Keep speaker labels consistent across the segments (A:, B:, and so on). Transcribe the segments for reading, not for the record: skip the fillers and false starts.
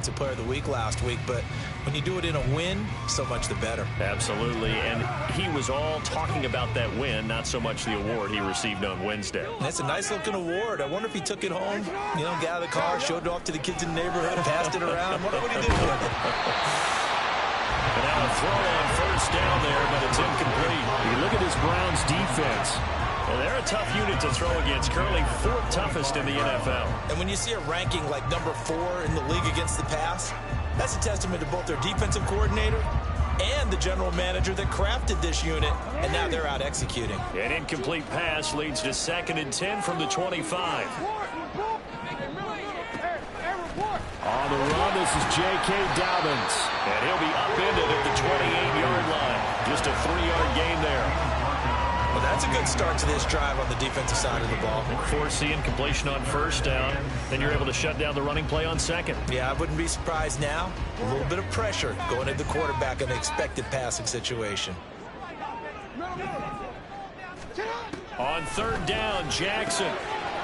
A: Player of the week last week, but when you do it in a win, so much the better.
B: Absolutely, and he was all talking about that win, not so much the award he received on Wednesday.
A: That's a nice-looking award. I wonder if he took it home, got out of the car, showed it off to the kids in the neighborhood, passed it around. I wonder what he did with it.
B: And now a throw on first down there, but it's incomplete. You look at this Browns defense. Well, they're a tough unit to throw against, currently 4th toughest in the NFL.
A: And when you see a ranking like number 4 in the league against the pass, that's a testament to both their defensive coordinator and the general manager that crafted this unit, and now they're out executing.
B: An incomplete pass leads to 2nd and 10 from the 25. On the run, this is J.K. Dobbins, and he'll be upended at the 28-yard line. Just a 3-yard gain there.
A: Well, that's a good start to this drive on the defensive side of the ball.
B: Force the incompletion on first down. Then you're able to shut down the running play on second.
A: Yeah, I wouldn't be surprised now. A little bit of pressure going at the quarterback in an expected passing situation.
B: On 3rd down, Jackson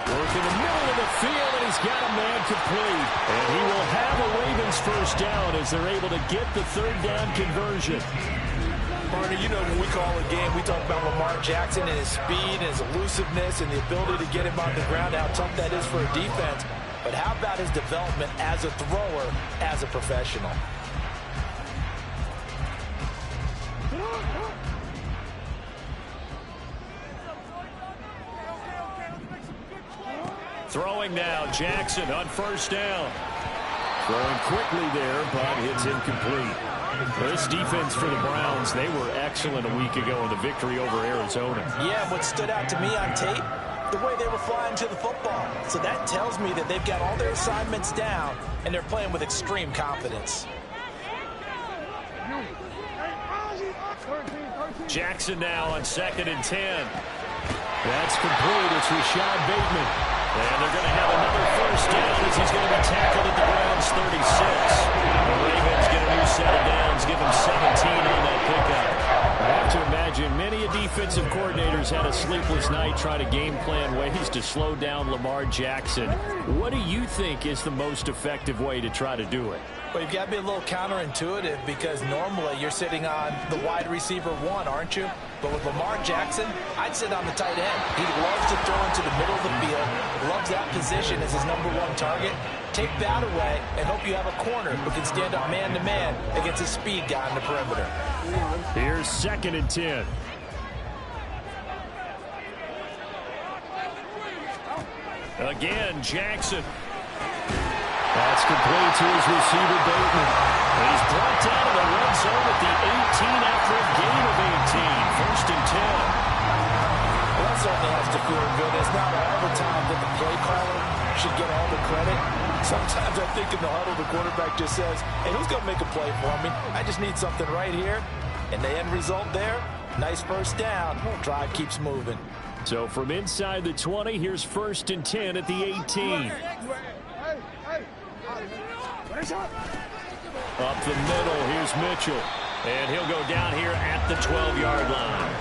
B: working the middle of the field, and he's got a man complete. And he will have a Ravens first down as they're able to get the 3rd down conversion.
C: Barney, when we call a game, we talk about Lamar Jackson and his speed and his elusiveness and the ability to get him on the ground, how tough that is for a defense. But how about his development as a thrower, as a professional?
B: Throwing now, Jackson on first down. Throwing quickly there, but it's incomplete. This defense for the Browns, they were excellent a week ago in the victory over Arizona.
A: Yeah, what stood out to me on tape, the way they were flying to the football. So that tells me that they've got all their assignments down, and they're playing with extreme confidence.
B: Jackson now on 2nd and 10. That's complete. It's Rashad Bateman. And they're going to have another first down as he's going to be tackled at the Browns 36. The Ravens get a new set of downs, give him 17 on that pickup. I have to imagine many defensive coordinators had a sleepless night trying to game plan ways to slow down Lamar Jackson. What do you think is the most effective way to try to do it?
A: Well, you've got to be a little counterintuitive because normally you're sitting on the wide receiver 1, aren't you? But with Lamar Jackson, I'd sit on the tight end. He loves to throw into the middle of the field, loves that position as his #1 target. Take that away and hope you have a corner who can stand up man-to-man against a speed guy on the perimeter.
B: Here's 2nd and 10. Again, Jackson. That's complete to his receiver, Bateman. And he's brought down to the red zone at the 18 after a gain of 18. 1st and 10.
C: Well, that certainly has to feel good. It's not all the time that the play caller should get all the credit. Sometimes I think in the huddle, the quarterback just says, hey, who's going to make a play for me? I just need something right here. And the end result there, nice first down. Drive keeps moving.
B: So from inside the 20, here's 1st and 10 at the 18. Up the middle, here's Mitchell. And he'll go down here at the 12-yard line.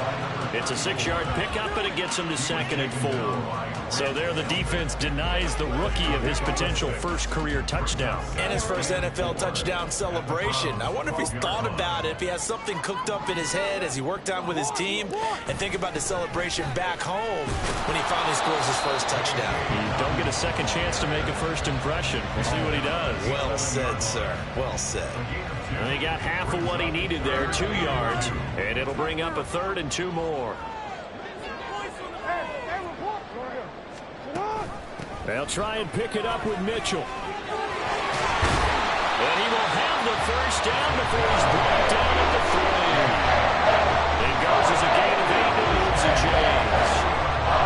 B: It's a 6-yard pickup, and it gets him to 2nd and 4. So there the defense denies the rookie of his potential first career touchdown.
A: And his first NFL touchdown celebration. I wonder if he's thought about it, if he has something cooked up in his head as he worked out with his team, and think about the celebration back home when he finally scores his first touchdown.
B: You don't get a second chance to make a first impression. We'll see what he does.
A: Well said, sir. Well said.
B: And he got half of what he needed there, 2 yards, and it'll bring up a 3rd and 2 more. They'll try and pick it up with Mitchell. And he will have the first down before he's brought down at the 3. It goes as a gain of 8 to Woods and James.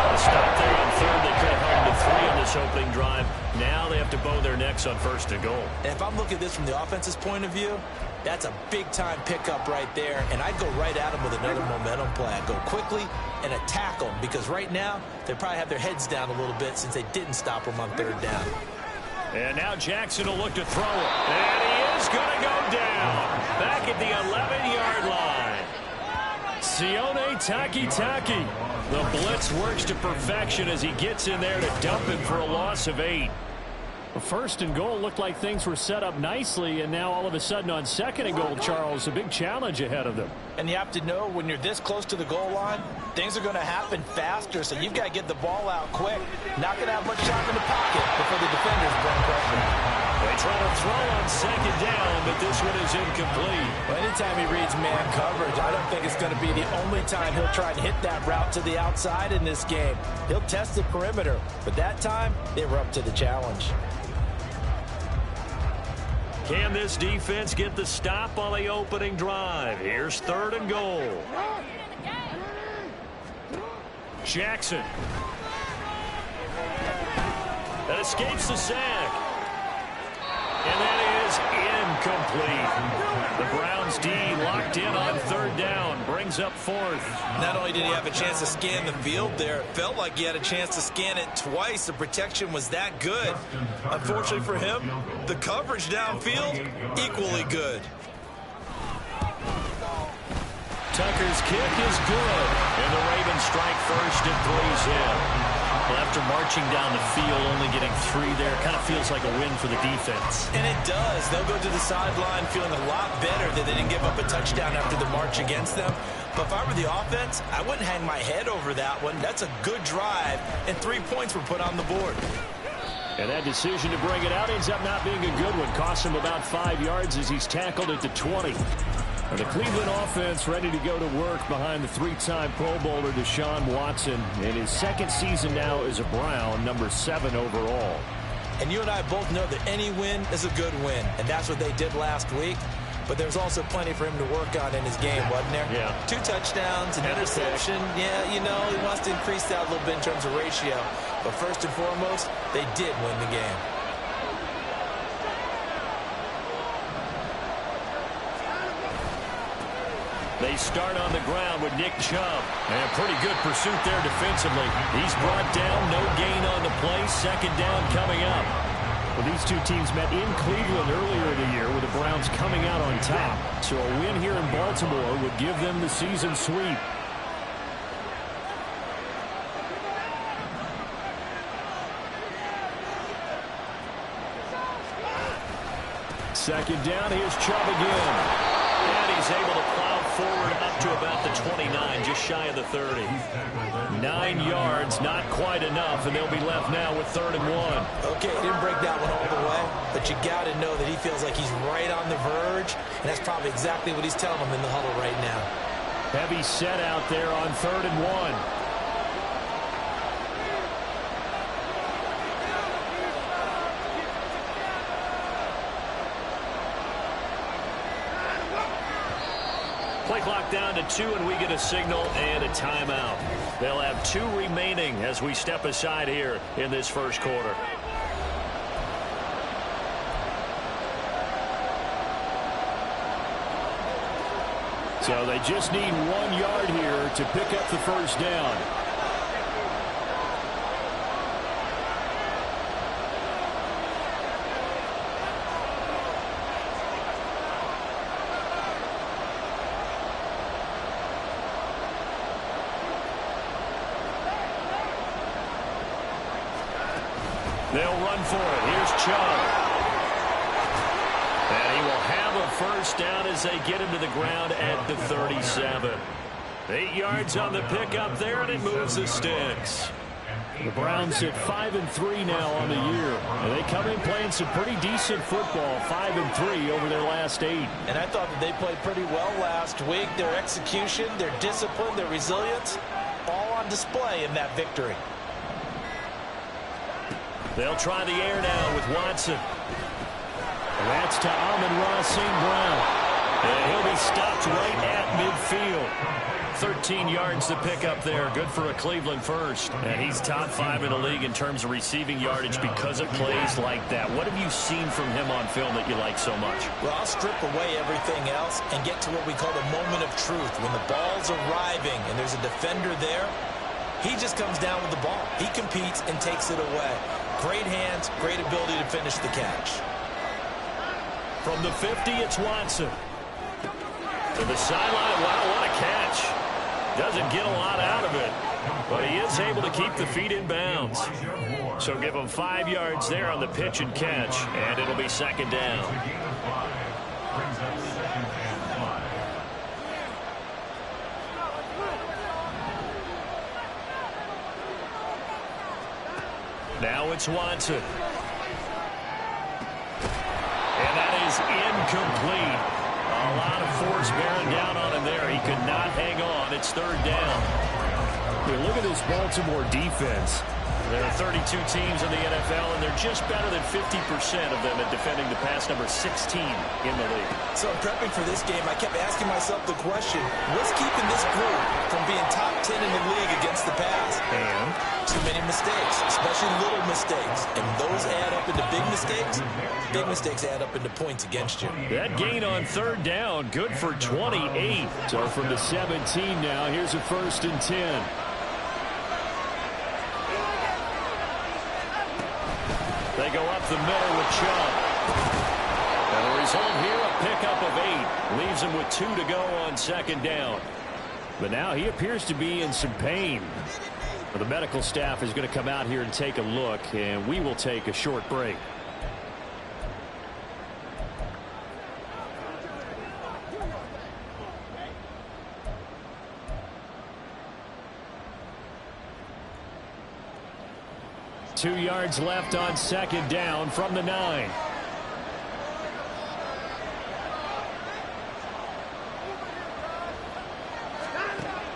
B: A stop there on 3rd. They could have held to 3 on this opening drive. Now they have to bow their necks on 1st and goal.
A: And if I'm looking at this from the offense's point of view, that's a big-time pickup right there, and I'd go right at him with another momentum play. I'd go quickly and attack them because right now they probably have their heads down a little bit since they didn't stop them on 3rd down.
B: And now Jackson will look to throw it. And he is going to go down back at the 11-yard line. Sione Takitaki. The blitz works to perfection as he gets in there to dump him for a loss of 8. First and goal looked like things were set up nicely, and now all of a sudden on second and goal, Charles, a big challenge ahead of them.
A: And you have to know when you're this close to the goal line, things are going to happen faster, so you've got to get the ball out quick. Not going to have much time in the pocket before the defenders bring pressure.
B: They try to throw on second down, but this one is incomplete.
A: Well, anytime he reads man coverage, I don't think it's going to be the only time he'll try to hit that route to the outside in this game. He'll test the perimeter, but that time, they were up to the challenge.
B: Can this defense get the stop on the opening drive? Here's third and goal. Jackson. That escapes the sack. And that is incomplete. The Browns D locked in on third down. Brings up fourth.
A: Not only did he have a chance to scan the field there, it felt like he had a chance to scan it twice. The protection was that good. Unfortunately for him, the coverage downfield, equally good.
B: Tucker's kick is good. And the Ravens strike first and three's in. Well, after marching down the field, only getting 3 there, kind of feels like a win for the defense.
A: And it does. They'll go to the sideline feeling a lot better that they didn't give up a touchdown after the march against them. But if I were the offense, I wouldn't hang my head over that one. That's a good drive, and 3 points were put on the board.
B: And that decision to bring it out ends up not being a good one. Costs him about 5 yards as he's tackled at the 20. And the Cleveland offense ready to go to work behind the 3-time Pro Bowler Deshaun Watson in his second season now as a Brown, number 7 overall.
A: And you and I both know that any win is a good win, and that's what they did last week. But there's also plenty for him to work on in his game, wasn't there?
B: Yeah.
A: 2 touchdowns, an interception. Yeah, you know, he wants to increase that a little bit in terms of ratio. But first and foremost, they did win the game.
B: They start on the ground with Nick Chubb. And a pretty good pursuit there defensively. He's brought down, no gain on the play. Second down coming up. Well, these two teams met in Cleveland earlier in the year with the Browns coming out on top. So a win here in Baltimore would give them the season sweep. Second down, here's Chubb again. And he's able to plow forward up to about the 29, just shy of the 30. 9 yards, not quite enough, and they'll be left now with 3rd and 1.
A: Okay, he didn't break that one all the way, but you got to know that he feels like he's right on the verge, and that's probably exactly what he's telling them in the huddle right now.
B: Heavy set out there on 3rd and 1. Play clock down to 2, and we get a signal and a timeout. They'll have 2 remaining as we step aside here in this first quarter. So they just need 1 yard here to pick up the first down. They'll run for it. Here's Chubb. And he will have a first down as they get him to the ground at the 37. 8 yards on the pickup there, and it moves the sticks. The Browns sit 5-3 now on the year. And they come in playing some pretty decent football, 5-3 over their last 8.
A: And I thought that they played pretty well last week. Their execution, their discipline, their resilience, all on display in that victory.
B: They'll try the air now with Watson. That's to Amon-Ra St. Brown. And he'll be stopped right at midfield. 13 yards to pick up there. Good for a Cleveland first. And he's top 5 in the league in terms of receiving yardage because of plays like that. What have you seen from him on film that you like so much?
A: Well, I'll strip away everything else and get to what we call the moment of truth. When the ball's arriving and there's a defender there, he just comes down with the ball. He competes and takes it away. Great hands, great ability to finish the catch.
B: From the 50, it's Watson. To the sideline. Wow, what a catch. Doesn't get a lot out of it, but he is able to keep the feet in bounds. So give him 5 yards there on the pitch and catch, and it'll be second down. Now it's Watson. And that is incomplete. A lot of force bearing down on him there. He could not hang on. It's third down.
D: Yeah, look at this Baltimore defense.
B: There are 32 teams in the NFL, and they're just better than 50% of them at defending the pass, number 16 in the league.
C: So in prepping for this game, I kept asking myself the question, what's keeping this group from being top 10 in the league against the pass?
B: And
C: too many mistakes, especially little mistakes. And those add up into big mistakes. Big mistakes add up into points against you.
B: that gain on third down, good for 28.
D: So from the 17 now, here's a 1st and 10.
B: They go up the middle with Chubb. And the result here, a pickup of 8. Leaves him with 2 to go on second down.
D: But now he appears to be in some pain. Well, the medical staff is going to come out here and take a look, and we will take a short break. Two yards left on second down from the 9.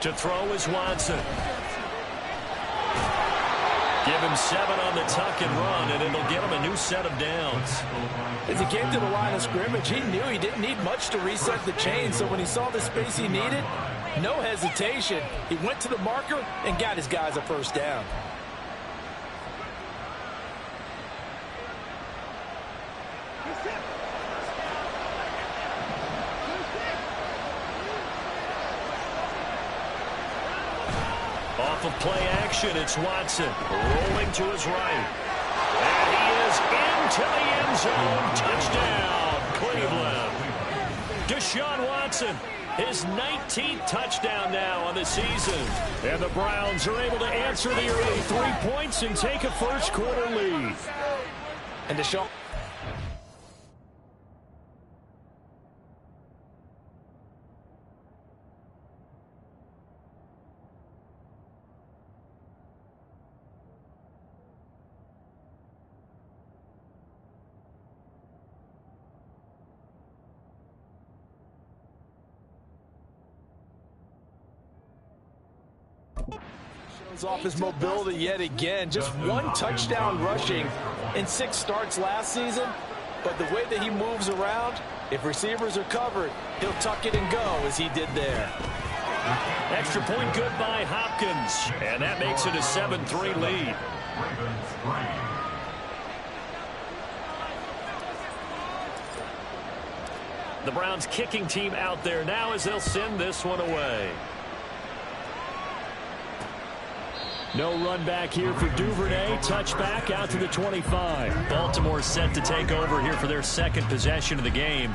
B: To throw is Watson. Give him 7 on the tuck and run, and it'll get him a new set of downs.
C: As he came to the line of scrimmage, he knew he didn't need much to reset the chain, so when he saw the space he needed, no hesitation. He went to the marker and got his guys a first down.
B: Off of play action, it's Watson rolling to his right. And he is into the end zone. Touchdown, Cleveland. Deshaun Watson, his 19th touchdown now on the season.
D: And the Browns are able to answer the early 3 points and take a first quarter lead.
C: And Deshaun. Shows off his mobility yet again. Just 1 touchdown rushing in 6 starts last season. But the way that he moves around, if receivers are covered, he'll tuck it and go as he did there.
B: Extra point good by Hopkins. And that makes it a 7-3 lead. The Browns kicking team out there now as they'll send this one away.
D: No run back here for Duvernay. Touchback out to the 25.
B: Baltimore set to take over here for their second possession of the game.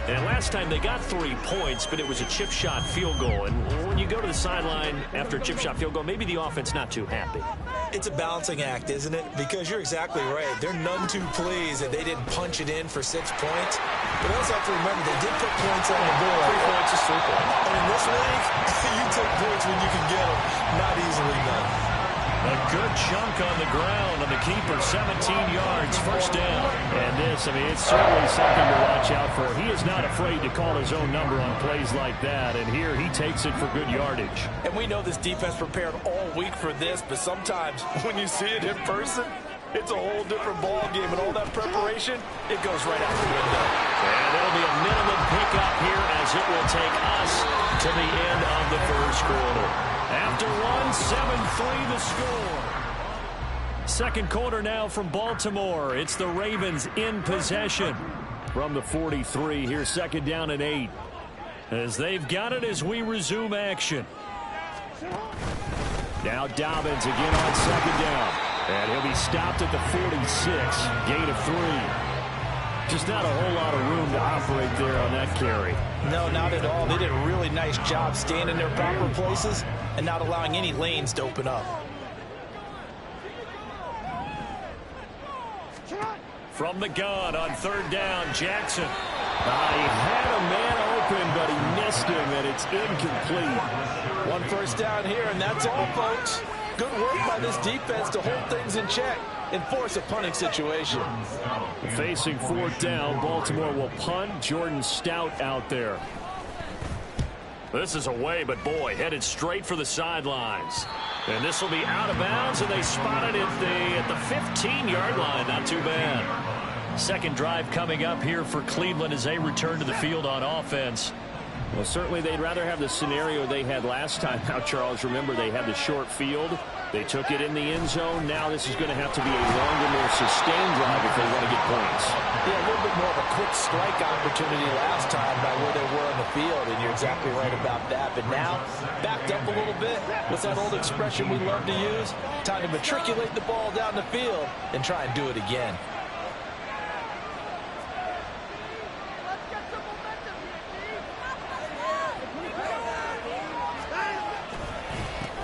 B: And last time they got 3 points, but it was a chip shot field goal. And when you go to the sideline after a chip shot field goal, maybe the offense not too happy.
C: It's a balancing act, isn't it? Because you're exactly right. They're none too pleased that they didn't punch it in for 6 points. But also have to remember, they did put points on the board.
B: 3 points is 3 points.
C: And in this league, you take points when you can get them. Not easily done.
B: A good chunk on the ground on the keeper, 17 yards, first down.
D: And this, I mean, it's certainly something to watch out for. He is not afraid to call his own number on plays like that, and here he takes it for good yardage.
C: And we know this defense prepared all week for this, but sometimes when you see it in person, it's a whole different ball game, and all that preparation, it goes right out the window.
B: And it'll be a minimum pickup here as it will take us to the end of the first quarter. After 7-3 the score. Second quarter now from Baltimore. It's the Ravens in possession.
D: From the 43, here's second down and 8.
B: As they've got it as we resume action.
D: Now Dobbins again on second down. And he'll be stopped at the 46. Gain of 3. Just not a whole lot of room to operate there on that carry.
C: No, not at all. They did a really nice job staying in their proper places and not allowing any lanes to open up.
B: From the gun on third down, Jackson.
D: He had a man open, but he missed him, and it's incomplete.
C: One first down here, and that's all, folks. Good work by this defense to hold things in check and force a punting situation.
D: Facing fourth down, Baltimore will punt. Jordan Stout out there.
B: This is away, but boy, headed straight for the sidelines. And this will be out of bounds, and they spotted it at the 15-yard line. Not too bad. Second drive coming up here for Cleveland as they return to the field on offense.
D: Well, certainly they'd rather have the scenario they had last time out, Charles. Remember, they had the short field. They took it in the end zone. Now this is going to have to be a longer, more sustained drive if they want to get points.
C: Yeah, a little bit more of a quick strike opportunity last time by where they were on the field, and you're exactly right about that. But now, backed up a little bit. What's that old expression we love to use? Time to matriculate the ball down the field and try and do it again.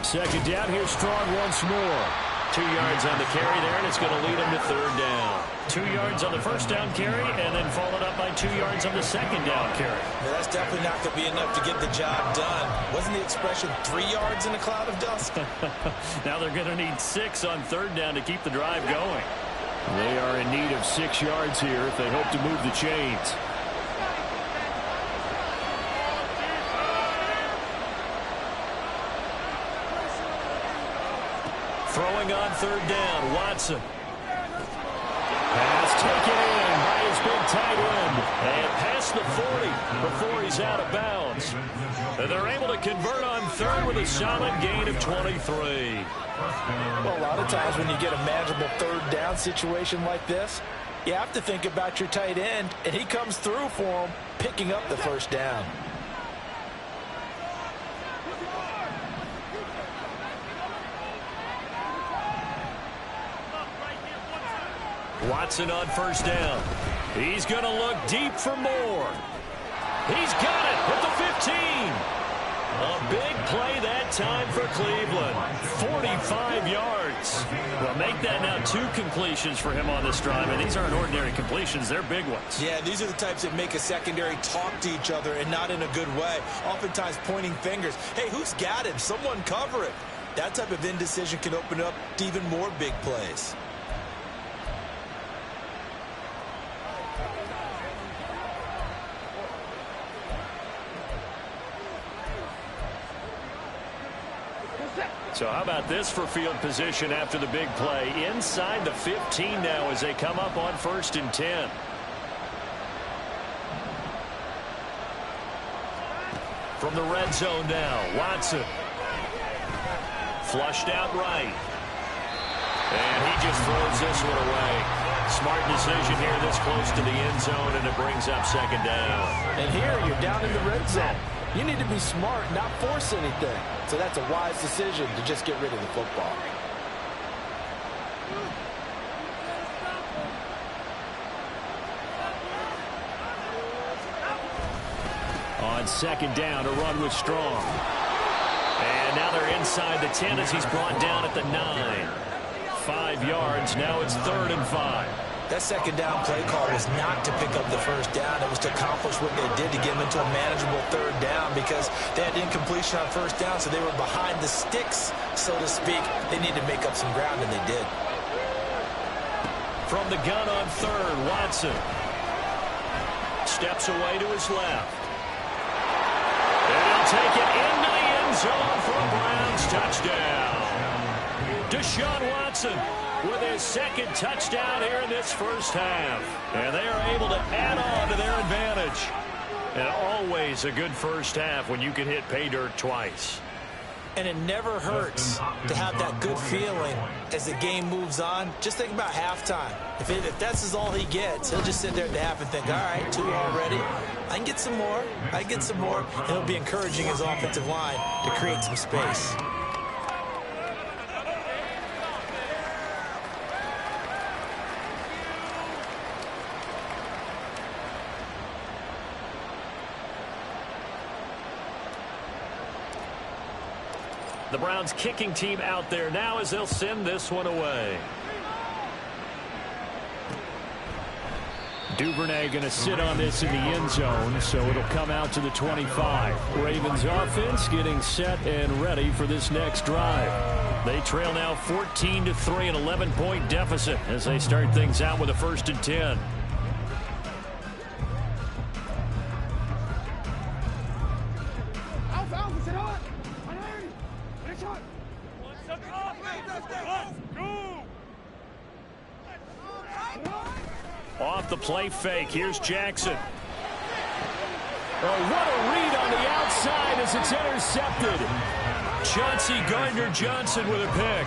B: Second down, here's Strong once more. 2 yards on the carry there, and it's going to lead him to third down. 2 yards on the first down carry, and then followed up by 2 yards on the second down carry.
C: Yeah, that's definitely not going to be enough to get the job done. Wasn't the expression 3 yards in a cloud of dust?
B: Now they're going to need 6 on third down to keep the drive going.
D: They are in need of 6 yards here if they hope to move the chains.
B: Throwing on third down, Watson. Pass taken in by his big tight end. And past the 40 before he's out of bounds. And they're able to convert on third with a solid gain of 23.
C: Well, a lot of times when you get a manageable third down situation like this, you have to think about your tight end, and he comes through for him, picking up the first down.
B: Watson on first down. He's going to look deep for more. He's got it at the 15. A big play that time for Cleveland. 45 yards. Well, make that now 2 completions for him on this drive. And these aren't ordinary completions. They're big ones.
C: Yeah, these are the types that make a secondary talk to each other and not in a good way. Oftentimes pointing fingers. Hey, who's got him? Someone cover it. That type of indecision can open up to even more big plays.
B: So how about this for field position after the big play? Inside the 15 now as they come up on 1st and 10. From the red zone now, Watson. Flushed out right. And he just throws this one away. Smart decision here this close to the end zone, and it brings up second down.
C: And here you're down in the red zone. You need to be smart, not force anything. So that's a wise decision to just get rid of the football.
D: On second down, a run with Strong.
B: And now they're inside the 10 as he's brought down at the 9. 5 yards. Now it's 3rd and 5.
C: That second down play call was not to pick up the first down. It was to accomplish what they did to get them into a manageable third down because they had incompletion on first down, so they were behind the sticks, so to speak. They needed to make up some ground, and they did.
B: From the gun on third, Watson. Steps away to his left. And he'll take it into the end zone for a Browns touchdown. Deshaun Watson with his second touchdown here in this first half. And they are able to add on to their advantage. And always a good first half when you can hit pay dirt twice.
C: And it never hurts to have that good feeling as the game moves on. Just think about halftime. If that's all he gets, he'll just sit there at the half and think, all right, 2 already. I can get some more. I can get some more. And he'll be encouraging his offensive line to create some space.
B: The Browns kicking team out there now as they'll send this one away.
D: Duvernay going to sit on this in the end zone, so it'll come out to the 25. Ravens offense getting set and ready for this next drive. They trail now 14-3, an 11-point deficit as they start things out with a 1st and 10. Off the play fake, here's Jackson. Oh, what a read on the outside as it's intercepted. Chauncey Gardner-Johnson with a pick.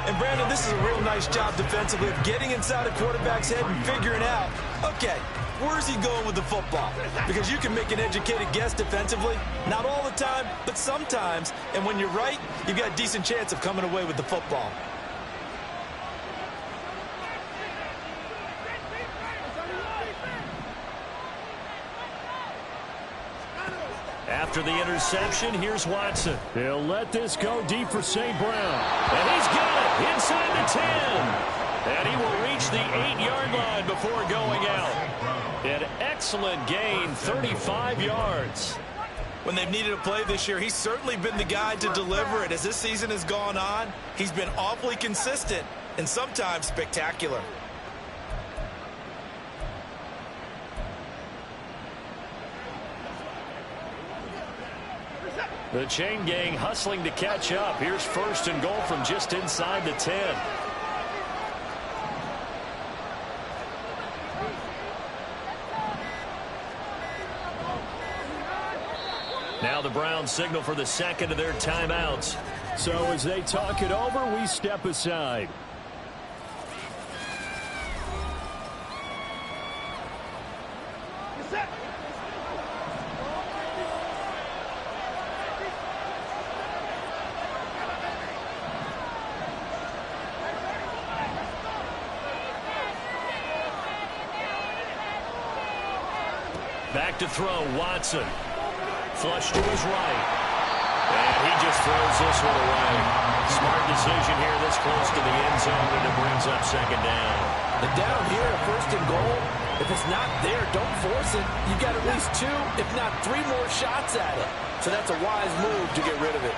C: And, Brandon, this is a real nice job defensively of getting inside a quarterback's head and figuring out, okay, where's he going with the football? Because you can make an educated guess defensively. Not all the time, but sometimes. And when you're right, you've got a decent chance of coming away with the football.
D: After the interception, here's Watson. He'll let this go deep for St. Brown. And he's got it inside the 10. And he will reach the 8-yard line before going out. An excellent gain, 35 yards.
C: When they've needed a play this year, he's certainly been the guy to deliver it. As this season has gone on, he's been awfully consistent and sometimes spectacular.
D: The chain gang hustling to catch up. Here's 1st and goal from just inside the 10. Now the Browns signal for the second of their timeouts. So as they talk it over, we step aside. Back to throw, Watson. Flush to his right. And he just throws this one away. Smart decision here this close to the end zone, and it brings up 2nd down.
C: And down here, 1st and goal, if it's not there, don't force it. You've got at least 2, if not 3 more shots at it. So that's a wise move to get rid of it.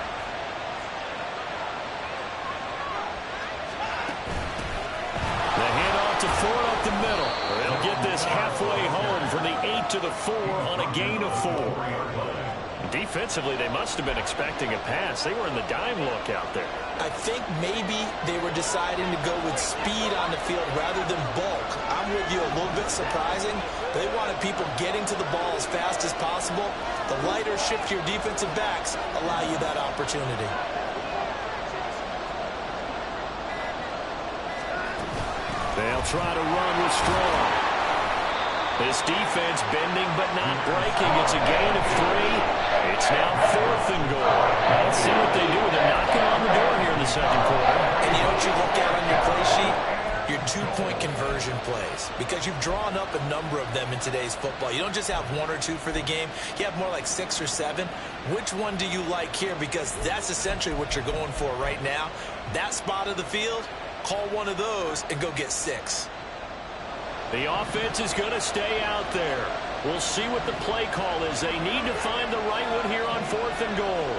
D: The handoff to Ford up the middle. They'll get this halfway home from the 8 to the 4 on a gain of 4. Defensively, they must have been expecting a pass. They were in the dime look out there.
C: I think maybe they were deciding to go with speed on the field rather than bulk. I'm with you, a little bit surprising. They wanted people getting to the ball as fast as possible. The lighter, shiftier defensive backs allow you that opportunity.
D: They'll try to run with Strong. This defense bending but not breaking. It's a gain of 3. It's now 4th and goal. Let's see what they do. They're knocking on the door here in the 2nd quarter.
C: And you know what you look at on your play sheet? Your 2-point conversion plays. Because you've drawn up a number of them in today's football. You don't just have 1 or 2 for the game. You have more like 6 or 7. Which one do you like here? Because that's essentially what you're going for right now. That spot of the field, call one of those and go get 6.
D: The offense is going to stay out there. We'll see what the play call is. They need to find the right one here on 4th and goal.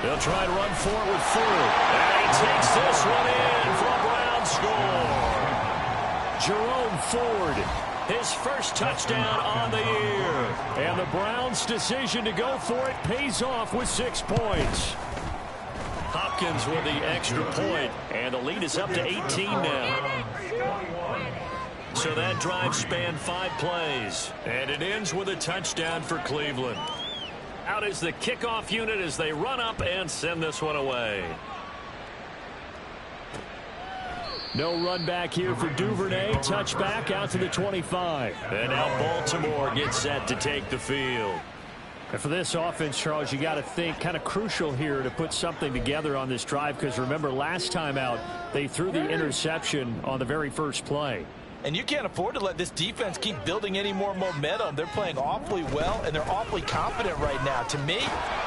D: They'll try to run forward with Ford. And he takes this one in for a Brown score. Jerome Ford, his first touchdown on the year. And the Browns' decision to go for it pays off with 6 points. Hopkins with the extra point, and the lead is up to 18 now. So that drive spanned 5 plays, and it ends with a touchdown for Cleveland. Out is the kickoff unit as they run up and send this one away. No run back here for Duvernay. Touchback out to the 25. And now Baltimore gets set to take the field. And for this offense, Charles, you got to think kind of crucial here to put something together on this drive, because remember last time out they threw the interception on the very first play.
A: And you can't afford to let this defense keep building any more momentum. They're playing awfully well, and they're awfully confident right now. To me,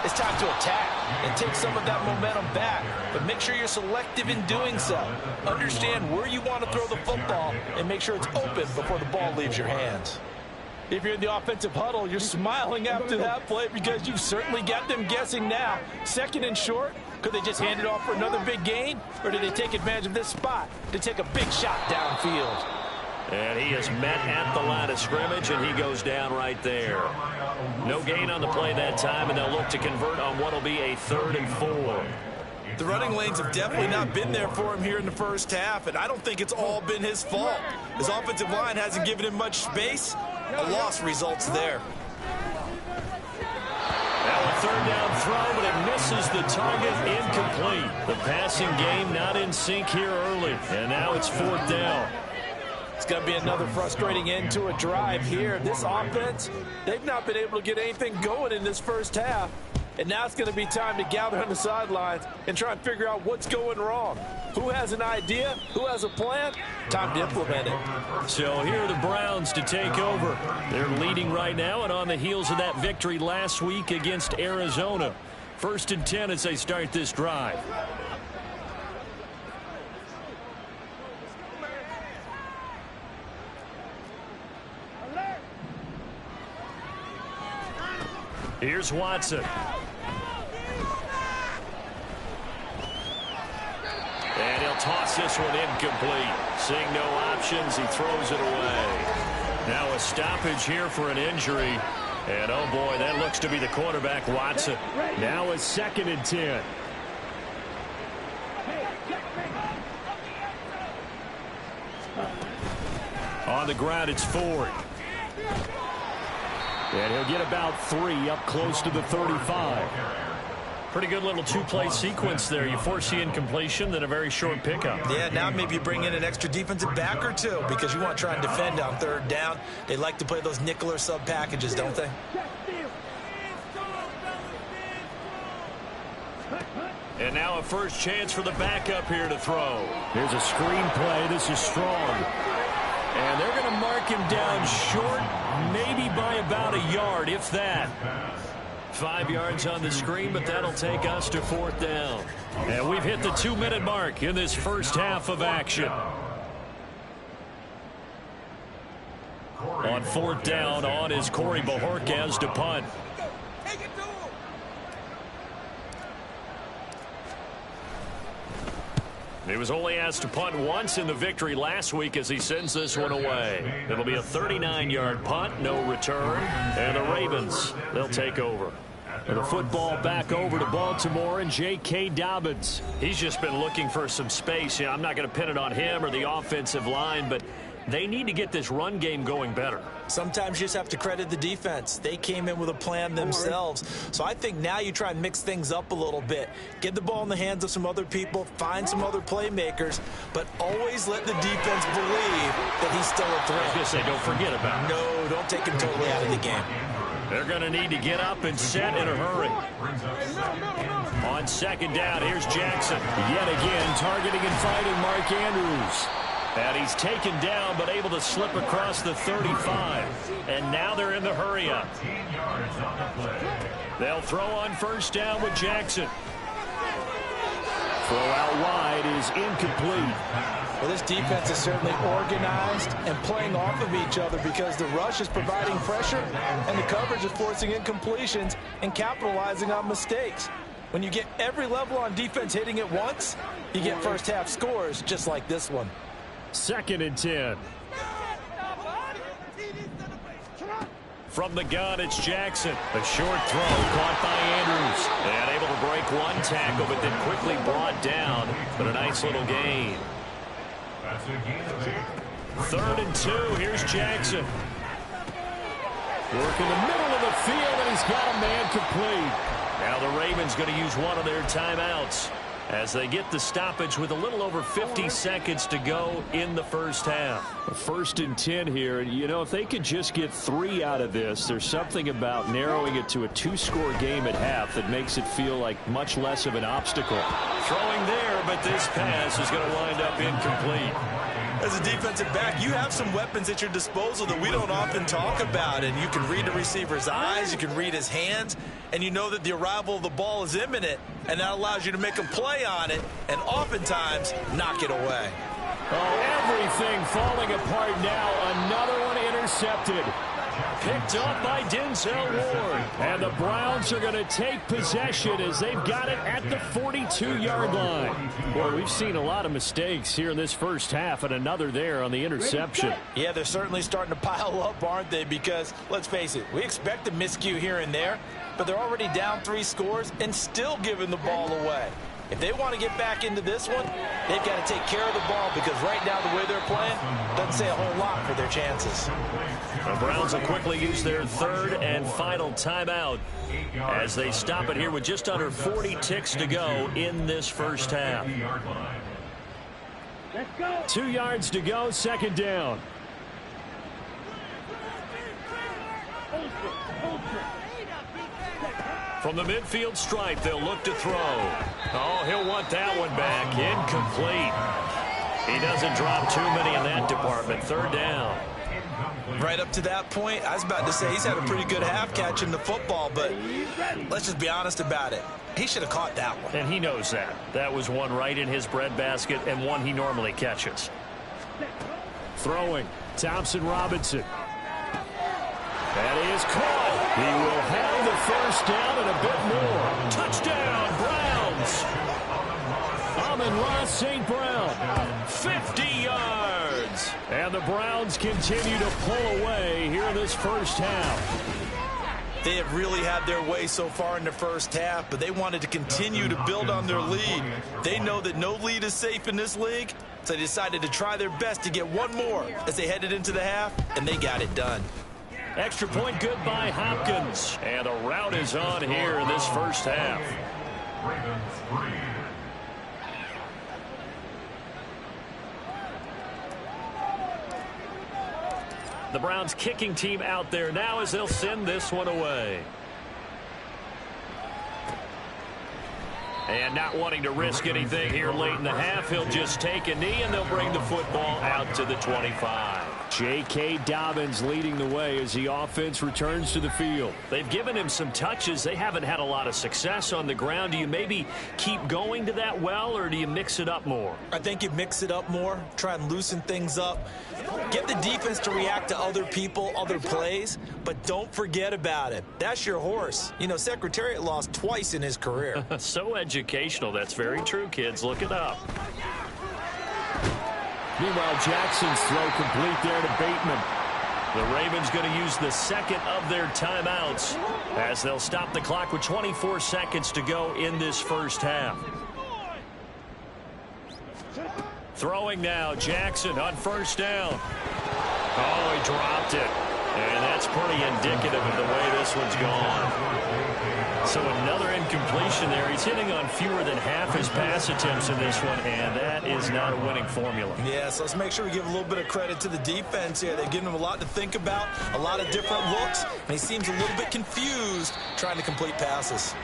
A: it's time to attack and take some of that momentum back. But make sure you're selective in doing so. Understand where you want to throw the football and make sure it's open before the ball leaves your hands. If you're in the offensive huddle, you're smiling after that play because you've certainly got them guessing now. Second and short, could they just hand it off for another big gain? Or do they take advantage of this spot to take a big shot downfield?
B: And he is met at the line of scrimmage, and he goes down right there. No gain on the play that time, and they'll look to convert on what will be a 3rd and 4.
A: The running lanes have definitely not been there for him here in the first half, and I don't think it's all been his fault. His offensive line hasn't given him much space. A loss results there.
B: Now a 3rd down throw, but it misses the target, incomplete. The passing game not in sync here early, and now it's 4th down.
A: It's going to be another frustrating end to a drive here. This offense, they've not been able to get anything going in this first half. And now it's going to be time to gather on the sidelines and try and figure out what's going wrong. Who has an idea? Who has a plan? Time to implement it.
B: So here are the Browns to take over. They're leading right now and on the heels of that victory last week against Arizona. 1st and 10 as they start this drive. Here's Watson. And he'll toss this one incomplete. Seeing no options, he throws it away. Now a stoppage here for an injury. And oh boy, that looks to be the quarterback, Watson. Now a 2nd and 10. On the ground, it's Ford. And he'll get about 3 up close to the 35. Pretty good little 2-play sequence there. You force the incompletion, then a very short pickup.
A: Yeah, now maybe you bring in an extra defensive back or two because you want to try and defend on 3rd down. They like to play those nickel or sub packages, don't they?
B: And now a first chance for the backup here to throw. Here's a screen play. This is strong. And they're going to mark him down short, maybe by about a yard, if that. 5 yards on the screen, but that'll take us to 4th down. And we've hit the 2-minute mark in this first half of action. On 4th down, on is Corey Bojorquez to punt. He was only asked to punt once in the victory last week as he sends this one away. It'll be a 39-yard punt, no return, and the Ravens, they'll take over. And the football back over to Baltimore and J.K. Dobbins. He's just been looking for some space. I'm not going to pin it on him or the offensive line, but they need to get this run game going better.
A: Sometimes you just have to credit the defense. They came in with a plan themselves. So I think now you try and mix things up a little bit. Get the ball in the hands of some other people, find some other playmakers, but always let the defense believe that he's still a threat.
B: I was going to say, don't forget about him.
A: No, don't take him totally out of the game.
B: They're going to need to get up and set in a hurry. On 2nd down, here's Jackson. Yet again, targeting and fighting Mark Andrews. And he's taken down, but able to slip across the 35. And now they're in the hurry-up. They'll throw on 1st down with Jackson. Throw out wide is incomplete.
A: Well, this defense is certainly organized and playing off of each other because the rush is providing pressure and the coverage is forcing incompletions and capitalizing on mistakes. When you get every level on defense hitting at once, you get first half scores just like this one.
B: 2nd and 10. From the gun, it's Jackson. A short throw caught by Andrews. And able to break one tackle, but then quickly brought down. But a nice little gain. 3rd and 2. Here's Jackson. Work in the middle of the field, and he's got a man complete. Now the Ravens going to use one of their timeouts as they get the stoppage with a little over 50 seconds to go in the first half. 1st and 10 here. You know, if they could just get 3 out of this, there's something about narrowing it to a 2-score game at half that makes it feel like much less of an obstacle. Throwing there, but this pass is going to wind up incomplete.
C: As a defensive back, you have some weapons at your disposal that we don't often talk about. And you can read the receiver's eyes, you can read his hands, and you know that the arrival of the ball is imminent, and that allows you to make a play on it and oftentimes knock it away.
B: Oh, everything falling apart now. Another one intercepted. Picked up by Denzel Ward. And the Browns are going to take possession as they've got it at the 42-yard line. Boy, we've seen a lot of mistakes here in this first half, and another there on the interception.
A: Yeah, they're certainly starting to pile up, aren't they? Because, let's face it, we expect a miscue here and there, but they're already down 3 scores and still giving the ball away. If they want to get back into this one, they've got to take care of the ball because right now the way they're playing doesn't say a whole lot for their chances.
B: The Browns will quickly use their third and final timeout as they stop it here with just under 40 ticks to go in this first half. 2 yards to go, second down. From the midfield stripe, they'll look to throw. Oh, he'll want that one back. Incomplete. He doesn't drop too many in that department. Third down.
C: Right up to that point, I was about to say he's had a pretty good half catching the football, but let's just be honest about it. He should have caught that one.
B: And he knows that. That was one right in his breadbasket and one he normally catches. Throwing. Thompson Robinson. That is caught. He will have the first down and a bit more. Touchdown, Browns. Amon-Ra St. Brown, 50 yards. And the Browns continue to pull away here in this first half.
C: They have really had their way so far in the first half, but they wanted to continue to build on their lead. They know that no lead is safe in this league, so they decided to try their best to get one more as they headed into the half, and they got it done.
B: Extra point good by Hopkins. And a rout is on here in this first half. The Browns kicking team out there now as they'll send this one away. And not wanting to risk anything here late in the half, he'll just take a knee and they'll bring the football out to the 25. J.K. Dobbins leading the way as the offense returns to the field. They've given him some touches. They haven't had a lot of success on the ground. Do you maybe keep going to that well, or do you mix it up more?
C: I think you mix it up more, try and loosen things up. Get the defense to react to other people, other plays, but don't forget about it. That's your horse. You know, Secretariat lost twice in his career.
B: So educational. That's very true, kids. Look it up. Meanwhile, Jackson's throw complete there to Bateman. The Ravens going to use the second of their timeouts as they'll stop the clock with 24 seconds to go in this first half. Throwing now, Jackson on first down. Oh, he dropped it. And that's pretty indicative of the way this one's gone. So another incompletion there. He's hitting on fewer than half his pass attempts in this one, and that is not a winning formula.
C: Yeah, so let's make sure we give a little bit of credit to the defense here. They've given him a lot to think about, a lot of different looks, and he seems a little bit confused trying to complete passes.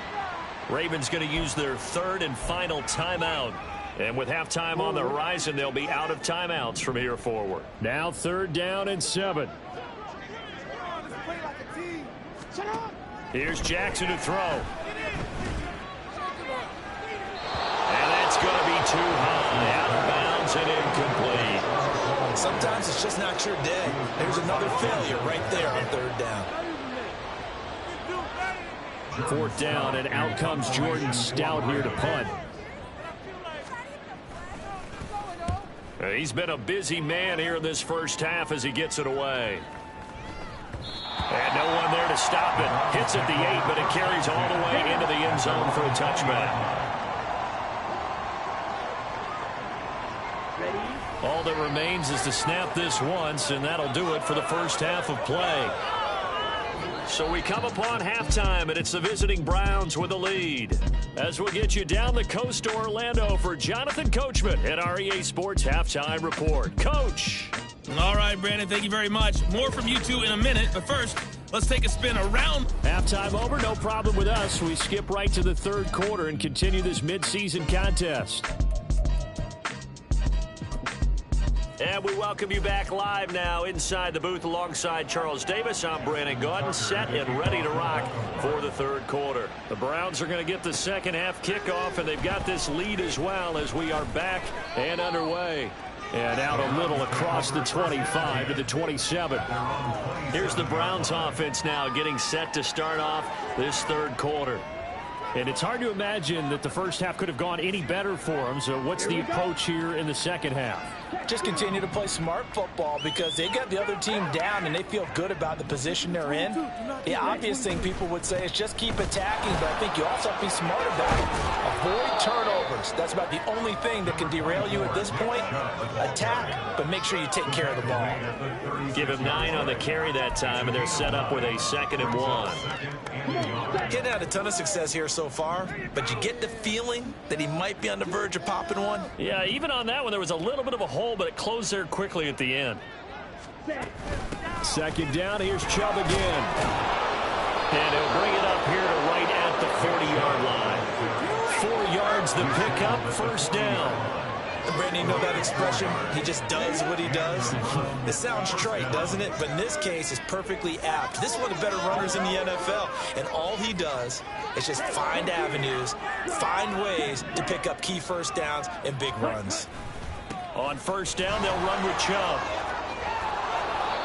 B: Ravens going to use their third and final timeout. And with halftime on the horizon, they'll be out of timeouts from here forward. Now third down and 7. Here's Jackson to throw. And that's going to be too high. Out of bounds and incomplete.
C: Sometimes it's just not your day. There's another failure right there on third down.
B: Fourth down, and out comes Jordan Stout here to punt. He's been a busy man here in this first half as he gets it away. And no one there to stop it. Hits at the 8, but it carries all the way into the end zone for a touchback. All that remains is to snap this once, and that'll do it for the first half of play. So we come upon halftime, and it's the visiting Browns with a lead. As we'll get you down the coast to Orlando for Jonathan Coachman at our EA Sports Halftime Report. Coach.
E: All right, Brandon, thank you very much. More from you two in a minute, but first, let's take a spin around.
B: Halftime over, no problem with us. We skip right to the third quarter and continue this midseason contest.
D: And we welcome you back live now inside the booth alongside Charles Davis. I'm Brandon Gaudin, set and ready to rock for the third quarter. The Browns are going to get the second half kickoff, and they've got this lead as well as we are back and underway. And out a little across the 25 to the 27. Here's the Browns offense now getting set to start off this third quarter. And it's hard to imagine that the first half could have gone any better for them. So what's the approach here in the second half?
A: Just continue to play smart football because they got the other team down and they feel good about the position they're in. The obvious thing people would say is just keep attacking, but I think you also have to be smart about it. Avoid turnovers. That's about the only thing that can derail you at this point. Attack, but make sure you take care of the ball.
D: Give him 9 on the carry that time, and they're set up with a 2nd and 1.
A: Getting had a ton of success here so far, but you get the feeling that he might be on the verge of popping one.
D: Yeah, even on that one, there was a little bit of a hole, but it closed there quickly at the end.
B: Second down, here's Chubb again.
D: And he'll bring it up here to right at the 40-yard line. 4 yards the pickup, first down.
A: Brandon, you know that expression? He just does what he does. This sounds trite, doesn't it? But in this case, it's perfectly apt. This is one of the better runners in the NFL, and all he does is just find avenues, find ways to pick up key first downs and big runs.
D: On first down, they'll run with Chubb.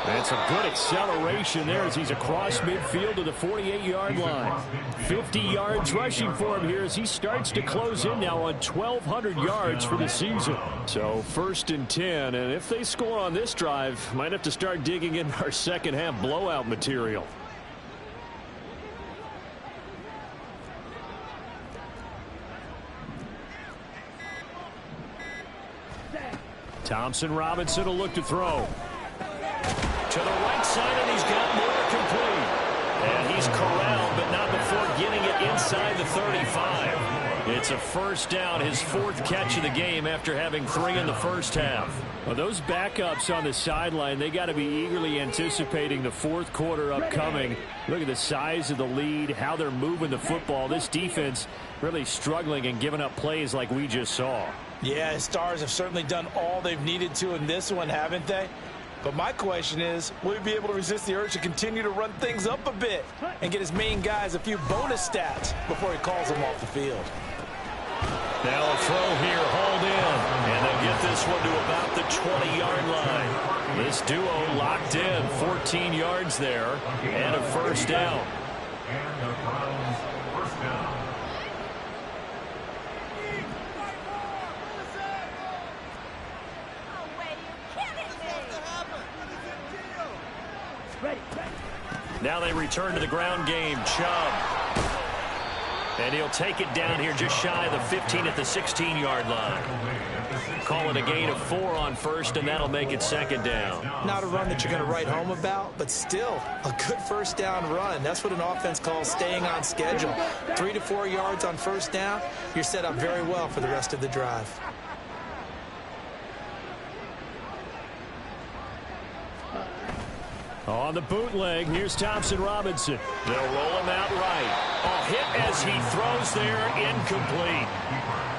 B: That's a good acceleration there as he's across midfield to the 48-yard line. 50 yards rushing for him here as he starts to close in now on 1,200 yards for the season. So 1st and 10, and if they score on this drive, might have to start digging in our second half blowout material. Thompson Robinson will look to throw.
D: To the right side, and he's got more complete. And he's corralled, but not before getting it inside the 35. It's a first down, his 4th catch of the game after having 3 in the first half.
B: Well, those backups on the sideline, they got to be eagerly anticipating the fourth quarter upcoming. Look at the size of the lead, how they're moving the football. This defense really struggling and giving up plays like we just saw.
A: Yeah, his Stars have certainly done all they've needed to in this one, haven't they? But my question is, will he be able to resist the urge to continue to run things up a bit and get his main guys a few bonus stats before he calls them off the field?
D: Now a throw here, hauled in, and they'll get this one to about the 20-yard line. This duo locked in, 14 yards there, and a first down. Now they return to the ground game. Chubb. And he'll take it down here just shy of the 15 at the 16-yard line. Call it a gain of 4 on first, and that'll make it 2nd down.
A: Not a run that you're going to write home about, but still a good first down run. That's what an offense calls staying on schedule. 3 to 4 yards on first down, you're set up very well for the rest of the drive.
B: On the bootleg, here's Thompson Robinson.
D: They'll roll him out right. A hit as he throws there, incomplete.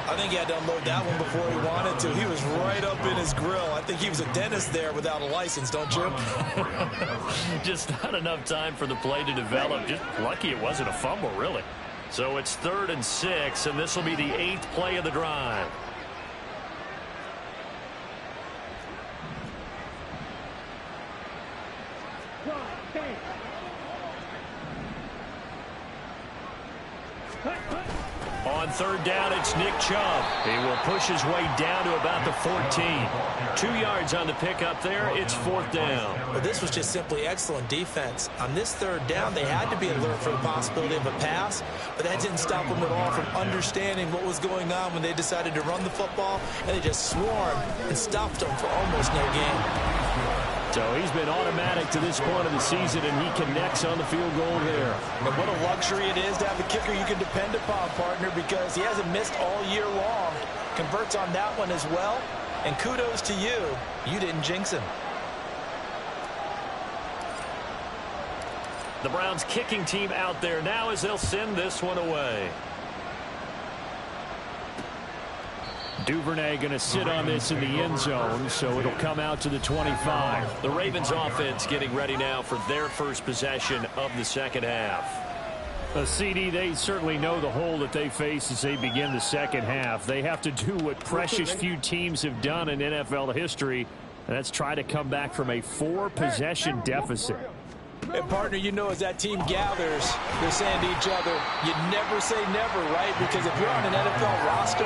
A: I think he had to unload that one before he wanted to. He was right up in his grill. I think he was a dentist there without a license, don't you?
D: Just not enough time for the play to develop. Just lucky it wasn't a fumble, really. So it's 3rd and 6, and this will be the 8th play of the drive. On 3rd down, it's Nick Chubb. He will push his way down to about the 14. 2 yards on the pickup there. It's 4th down.
A: Well, this was just simply excellent defense. On this 3rd down, they had to be alert for the possibility of a pass, but that didn't stop them at all from understanding what was going on when they decided to run the football, and they just swarmed and stopped them for almost no gain.
B: So he's been automatic to this point of the season, and he connects on the field goal there.
A: And what a luxury it is to have a kicker you can depend upon, partner, because he hasn't missed all year long. Converts on that one as well. And kudos to you. You didn't jinx him.
D: The Browns kicking team out there now as they'll send this one away.
B: Duvernay going to sit on this in the end zone, so it'll come out to the 25.
D: The Ravens offense getting ready now for their first possession of the second half.
B: CD, they certainly know the hole that they face as they begin the second half. They have to do what precious few teams have done in NFL history, and that's try to come back from a 4-possession deficit.
C: And, partner, you know, as that team gathers, they're saying to each other, you never say never, right? Because if you're on an NFL roster,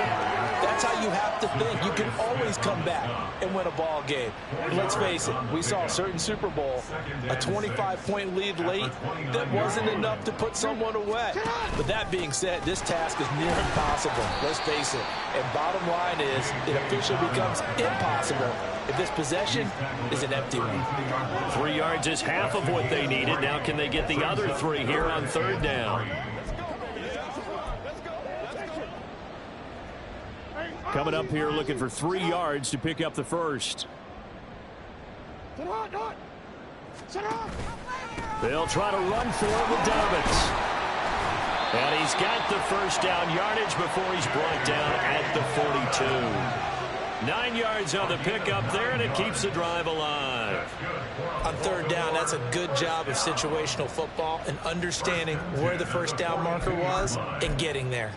C: that's how you have to think. You can always come back and win a ball game. And let's face it, we saw a certain Super Bowl, a 25-point lead late that wasn't enough to put someone away. But that being said, this task is near impossible. Let's face it. And bottom line is, it officially becomes impossible if this possession is an empty one.
D: 3 yards is half of what they needed. Now can they get the other 3 here on third down?
B: Coming up here looking for 3 yards to pick up the first. They'll try to run for it with Dobbins. And he's got the first down yardage before he's brought down at the 42. 9 yards on the pickup there, and it keeps the drive alive.
C: On third down, that's a good job of situational football and understanding where the first down marker was and getting there.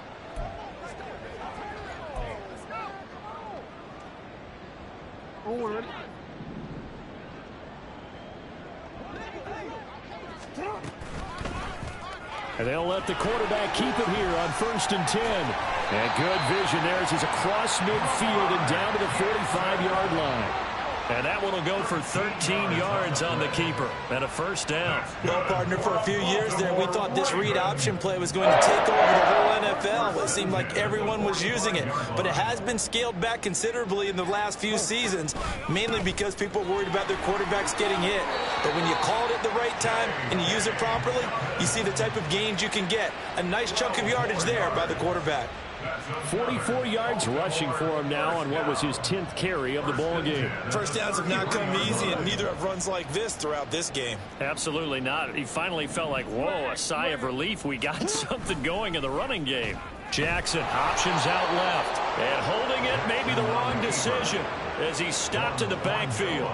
B: And they'll let the quarterback keep it here on 1st and 10. And good vision there as he's across midfield and down to the 45-yard line.
D: And that one will go for 13 yards on the keeper and a first down.
C: Well, partner, for a few years there, we thought this read option play was going to take over the whole NFL. It seemed like everyone was using it. But it has been scaled back considerably in the last few seasons, mainly because people are worried about their quarterbacks getting hit. But when you call it at the right time and you use it properly, you see the type of gains you can get. A nice chunk of yardage there by the quarterback.
B: 44 yards rushing for him now on what was his 10th carry of the ball game.
C: First downs have not come easy, and neither have runs like this throughout this game.
B: Absolutely not. He finally felt like, whoa, a sigh of relief. We got something going in the running game.
D: Jackson options out left, and holding it may be the wrong decision as he stopped in the backfield.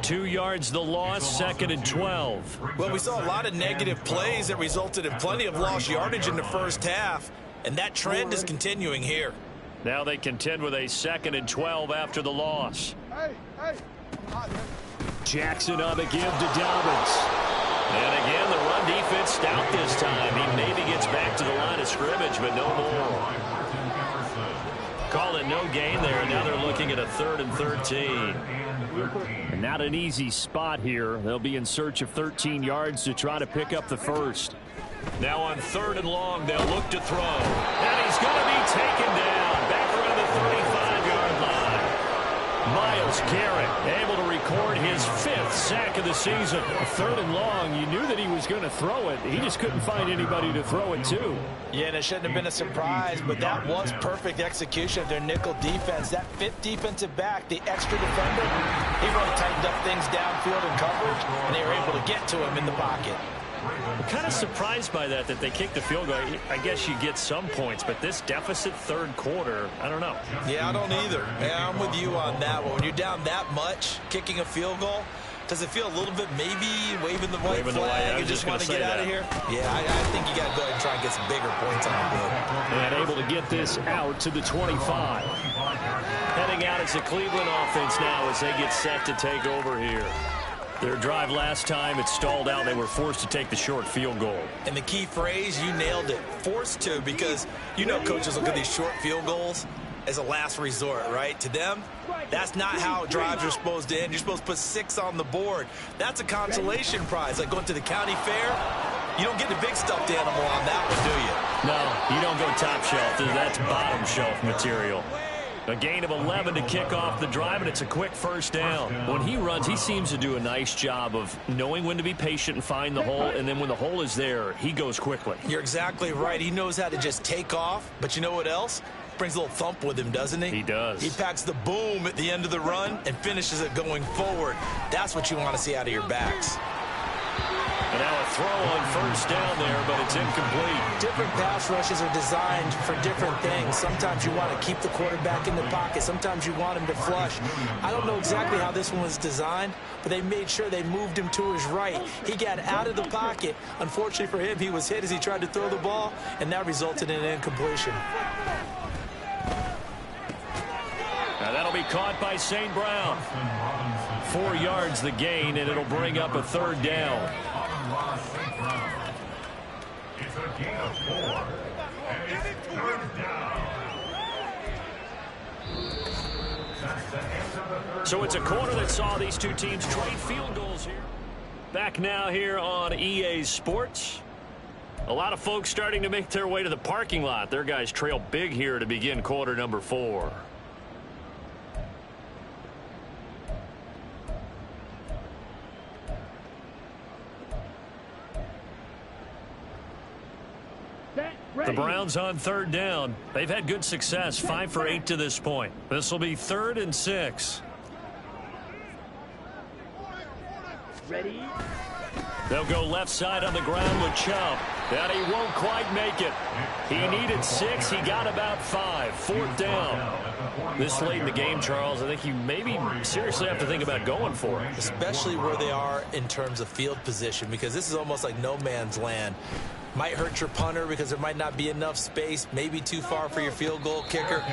D: 2 yards the loss, 2nd and 12.
C: Well, we saw a lot of negative plays that resulted in plenty of lost yardage in the first half. And that trend is continuing here.
D: Now they contend with a 2nd and 12 after the loss.
B: Jackson on the give to Dobbins.
D: And again, the run defense stout this time. He maybe gets back to the line of scrimmage, but no more. Call it no gain there. Now they're looking at a 3rd and 13.
B: And not an easy spot here. They'll be in search of 13 yards to try to pick up the first.
D: Now on 3rd and long, they'll look to throw. And he's going to be taken down back around the 35-yard line. Myles Garrett able to record his 5th sack of the season.
B: 3rd and long, you knew that he was going to throw it. He just couldn't find anybody to throw it to.
C: Yeah, and it shouldn't have been a surprise, but that was perfect execution of their nickel defense. That 5th defensive back, the extra defender, he really tightened up things downfield in coverage, and they were able to get to him in the pocket.
D: I'm kind of surprised by that they kicked the field goal. I guess you get some points, but this deficit 3rd quarter, I don't know.
C: Yeah, I don't either. Yeah, I'm with you on that one. When you're down that much, kicking a field goal, does it feel a little bit maybe waving the white flag and just want to get out of here? Yeah, I think you got to go ahead and try and get some bigger points on the board.
B: And able to get this out to the 25.
D: Heading out, it's the Cleveland offense now as they get set to take over here. Their drive last time, it stalled out. They were forced to take the short field goal.
C: And the key phrase, you nailed it, forced to, because you know coaches look at these short field goals as a last resort, right? To them, that's not how drives are supposed to end. You're supposed to put 6 on the board. That's a consolation prize, like going to the county fair. You don't get the big stuffed animal on that one, do you?
D: No, you don't go top shelf. That's bottom shelf material. A gain of 11 to kick off the drive, and it's a quick first down. When he runs, he seems to do a nice job of knowing when to be patient and find the hole, and then when the hole is there, he goes quickly.
C: You're exactly right. He knows how to just take off, but you know what else? Brings a little thump with him, doesn't he?
D: He does.
C: He packs the boom at the end of the run and finishes it going forward. That's what you want to see out of your backs.
D: And now a throw on first down there, but it's incomplete.
A: Different pass rushes are designed for different things. Sometimes you want to keep the quarterback in the pocket. Sometimes you want him to flush. I don't know exactly how this one was designed, but they made sure they moved him to his right. He got out of the pocket. Unfortunately for him, he was hit as he tried to throw the ball, and that resulted in an incompletion.
D: Now that'll be caught by St. Brown. 4 yards the gain, and it'll bring up a third down.
F: It's a gain of 4, and it's third down.
D: So it's a quarter that saw these two teams trade field goals here. Back now here on EA Sports. A lot of folks starting to make their way to the parking lot. Their guys trail big here to begin quarter number 4. The Browns on third down. They've had good success, 5 for 8 to this point. This will be 3rd and 6.
G: Ready?
D: They'll go left side on the ground with Chubb. And he won't quite make it. He needed 6. He got about 5. 4th down. This late in the game, Charles, I think you maybe seriously have to think about going for it.
A: Especially where they are in terms of field position, because this is almost like no man's land. Might hurt your punter because there might not be enough space, maybe too far for your field goal kicker.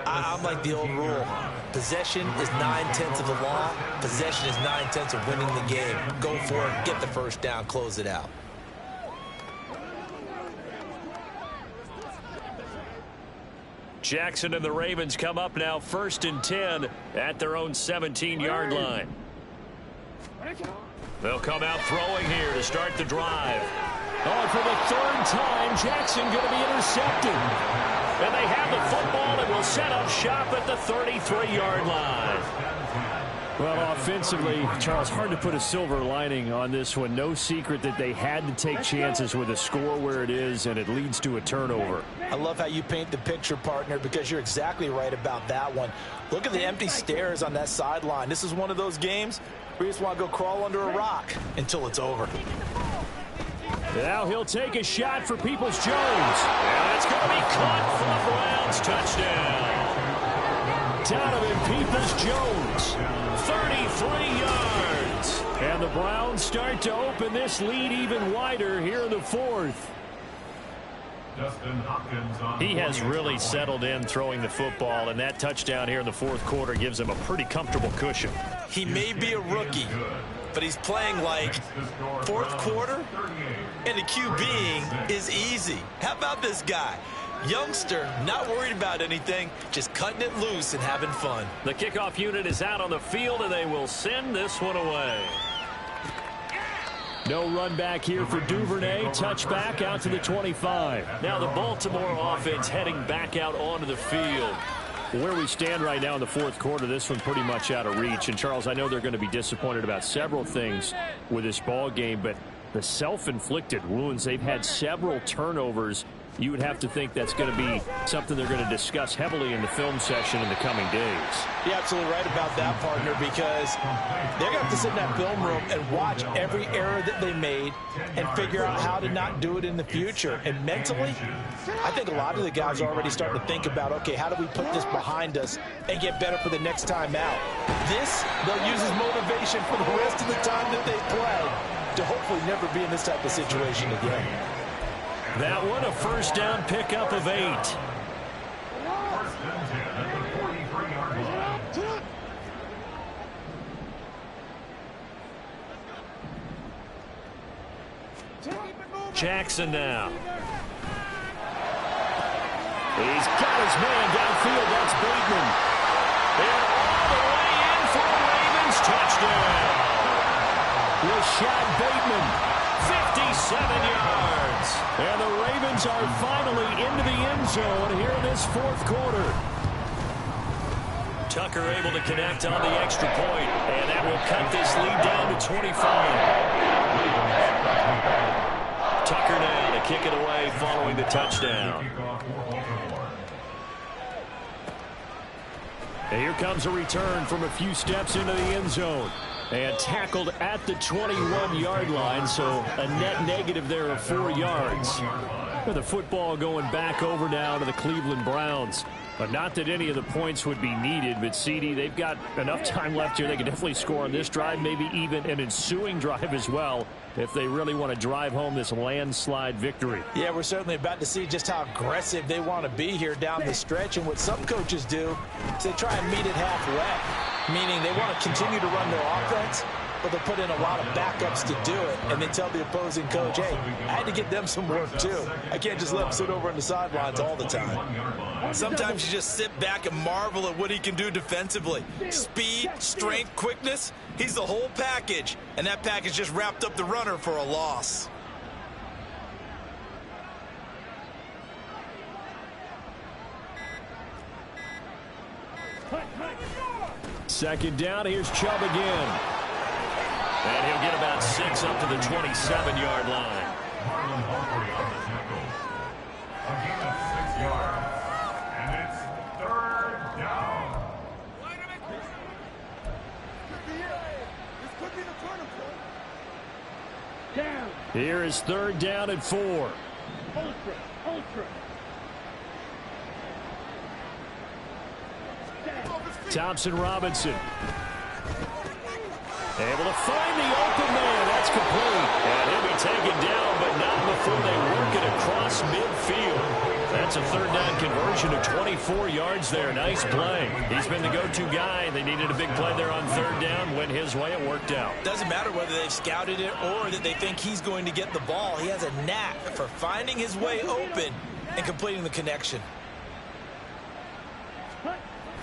A: I'm like the old rule. Possession is 9/10 of the law. Possession is 9/10 of winning the game. Go for it, get the first down, close it out.
D: Jackson and the Ravens come up now 1st and 10 at their own 17-yard line. They'll come out throwing here to start the drive. Oh, for the 3rd time, Jackson going to be intercepted. And they have the football and will set up shop at the 33-yard line.
B: Well, offensively, Charles, hard to put a silver lining on this one. No secret that they had to take chances with a score where it is, and it leads to a turnover.
A: I love how you paint the picture, partner, because you're exactly right about that one. Look at the empty stairs on that sideline. This is one of those games where you just want to go crawl under a rock until it's over.
B: Now he'll take a shot for Peoples-Jones.
D: And it's going to be caught for the Browns. Touchdown.
B: Donovan Peoples-Jones.
D: 33 yards.
B: And the Browns start to open this lead even wider here in the 4th.
D: He has really settled in throwing the football, and that touchdown here in the 4th quarter gives him a pretty comfortable cushion.
A: He may be a rookie, but he's playing like 4th quarter, and the QBing is easy. How about this guy? Youngster, not worried about anything, just cutting it loose and having fun.
D: The kickoff unit is out on the field, and they will send this one away.
B: No run back here for Duvernay. Touchback out to the 25.
D: Now the Baltimore offense heading back out onto the field.
B: Where we stand right now in the 4th quarter, this one pretty much out of reach. And, Charles, I know they're going to be disappointed about several things with this ball game, but the self-inflicted wounds, they've had several turnovers. You would have to think that's going to be something they're going to discuss heavily in the film session in the coming days.
A: You're absolutely right about that, partner, because they're going to have to sit in that film room and watch every error that they made and figure out how to not do it in the future. And mentally, I think a lot of the guys are already starting to think about, okay, how do we put this behind us and get better for the next time out? This, they'll use as motivation for the rest of the time that they play to hopefully never be in this type of situation again.
D: That one a first down pickup of 8. Jackson now.
B: He's got his man downfield. That's Bateman.
D: And all the way in for the Ravens touchdown.
B: Rashad Bateman.
D: 57 yards.
B: And the Ravens are finally into the end zone here in this 4th quarter.
D: Tucker able to connect on the extra point, and that will cut this lead down to 25. Tucker now to kick it away following the touchdown.
B: And here comes a return from a few steps into the end zone. And tackled at the 21-yard line, so a net negative there of 4 yards. With the football going back over now to the Cleveland Browns. But not that any of the points would be needed, but CD, they've got enough time left here. They can definitely score on this drive, maybe even an ensuing drive as well, if they really want to drive home this landslide victory.
A: Yeah, we're certainly about to see just how aggressive they want to be here down the stretch. And what some coaches do is they try and meet it halfway, meaning they want to continue to run their offense, but they'll put in a lot of backups to do it, and then tell the opposing coach, hey, I had to get them some work too. I can't just let them sit over on the sidelines all the time.
C: Sometimes you just sit back and marvel at what he can do defensively. Speed, strength, quickness, he's the whole package, and that package just wrapped up the runner for a loss.
B: Second down, here's Chubb again. And he'll get about 6 up to the 27-yard line.
F: A gain of 6 yards. And it's 3rd down.
G: This could be the turning point. Down.
B: Here is 3rd down and 4.
G: Ultra.
B: Thompson Robinson. Able to find the open man. That's complete. And he'll be taken down, but not before they work it across midfield. That's a 3rd down conversion of 24 yards there. Nice play. He's been the go-to guy. They needed a big play there on 3rd down. Went his way. It worked out.
C: Doesn't matter whether they've scouted it or that they think he's going to get the ball. He has a knack for finding his way open and completing the connection.